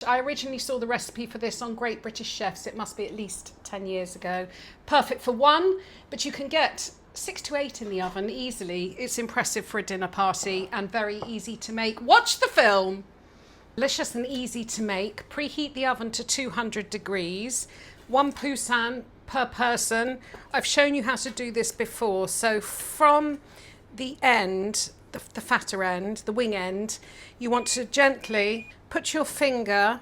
I originally saw the recipe for this on Great British Chefs. It must be at least 10 years ago. Perfect for one, but you can get 6 to 8 in the oven easily. It's impressive for a dinner party and very easy to make. Watch the film. Delicious and easy to make. Preheat the oven to 200 degrees. 1 poussin per person. I've shown you how to do this before. So from the end, the fatter end, the wing end, you want to gently put your finger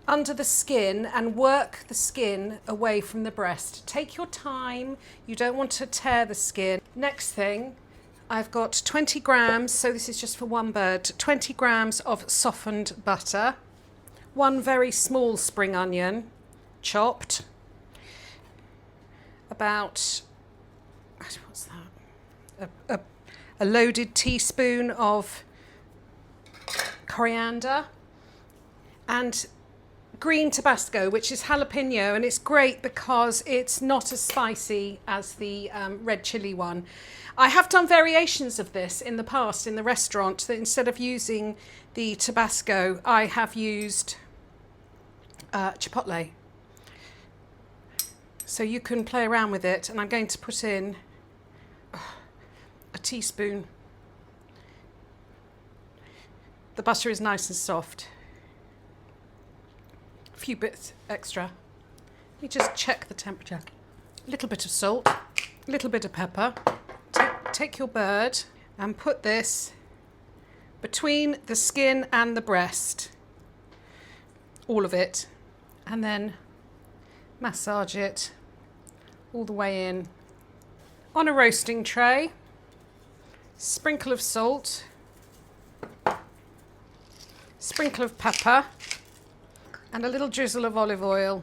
under the skin and work the skin away from the breast. Take your time, you don't want to tear the skin. Next thing, I've got 20 grams, so this is just for one bird, 20 grams of softened butter, 1 very small spring onion, chopped, about, what's that, a loaded teaspoon of coriander, and green tobasco, which is jalapeno, and it's great because it's not as spicy as the red chili one. I have done variations of this in the past in the restaurant, that instead of using the Tabasco, I have used chipotle. So you can play around with it, and I'm going to put in a teaspoon. The butter is nice and soft. A few bits extra. Let me just check the temperature. A little bit of salt, a little bit of pepper. Take your bird and put this between the skin and the breast, all of it, and then massage it all the way in. On a roasting tray, sprinkle of salt, sprinkle of pepper, and a little drizzle of olive oil.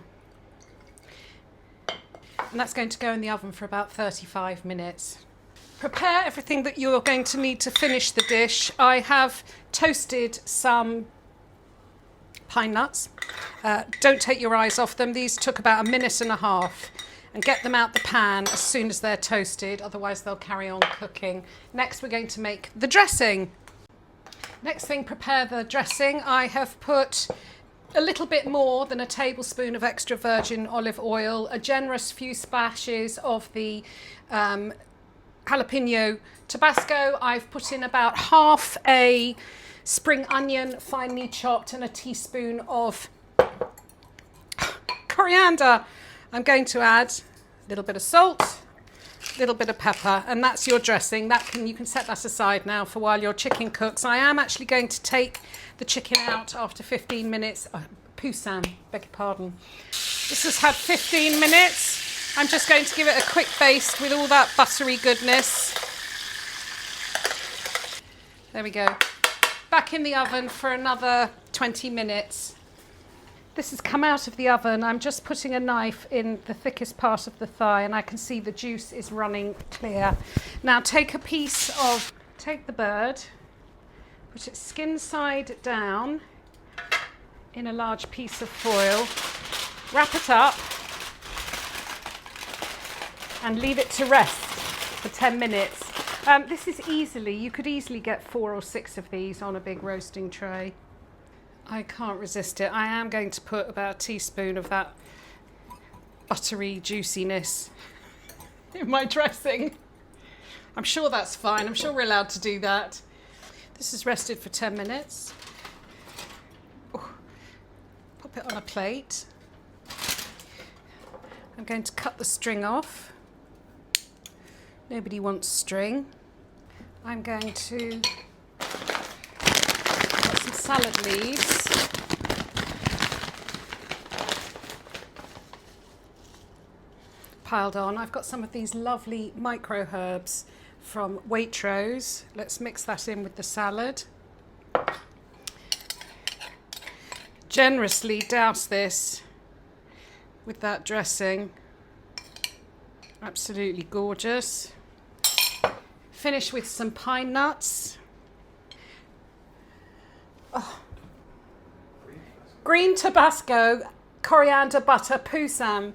And that's going to go in the oven for about 35 minutes. Prepare everything that you're going to need to finish the dish. I have toasted some pine nuts. Don't take your eyes off them. These took about 1.5 minutes, and get them out the pan as soon as they're toasted, otherwise they'll carry on cooking. Next, we're going to make the dressing. Next thing, prepare the dressing. I have put a little bit more than a tablespoon of extra virgin olive oil, a generous few splashes of the jalapeno Tabasco. I've put in about half a spring onion, finely chopped, and a teaspoon of coriander. I'm going to add a little bit of salt, a little bit of pepper, and that's your dressing. You can set that aside now for while your chicken cooks. I am actually going to take the chicken out after 15 minutes. Poussin, beg your pardon. This has had 15 minutes. I'm just going to give it a quick baste with all that buttery goodness. There we go. Back in the oven for another 20 minutes. This has come out of the oven. I'm just putting a knife in the thickest part of the thigh, and I can see the juice is running clear. Now take the bird, put it skin side down in a large piece of foil, wrap it up, and leave it to rest for 10 minutes. You could easily get 4 or 6 of these on a big roasting tray. I can't resist it. I am going to put about a teaspoon of that buttery juiciness in my dressing. I'm sure that's fine. I'm sure we're allowed to do that. This is rested for 10 minutes. Oh, pop it on a plate. I'm going to cut the string off. Nobody wants string. I'm going to put some salad leaves. Piled on. I've got some of these lovely micro herbs from Waitrose. Let's mix that in with the salad. Generously douse this with that dressing. Absolutely gorgeous. Finish with some pine nuts. Oh. Green Tabasco, coriander, butter, poussin.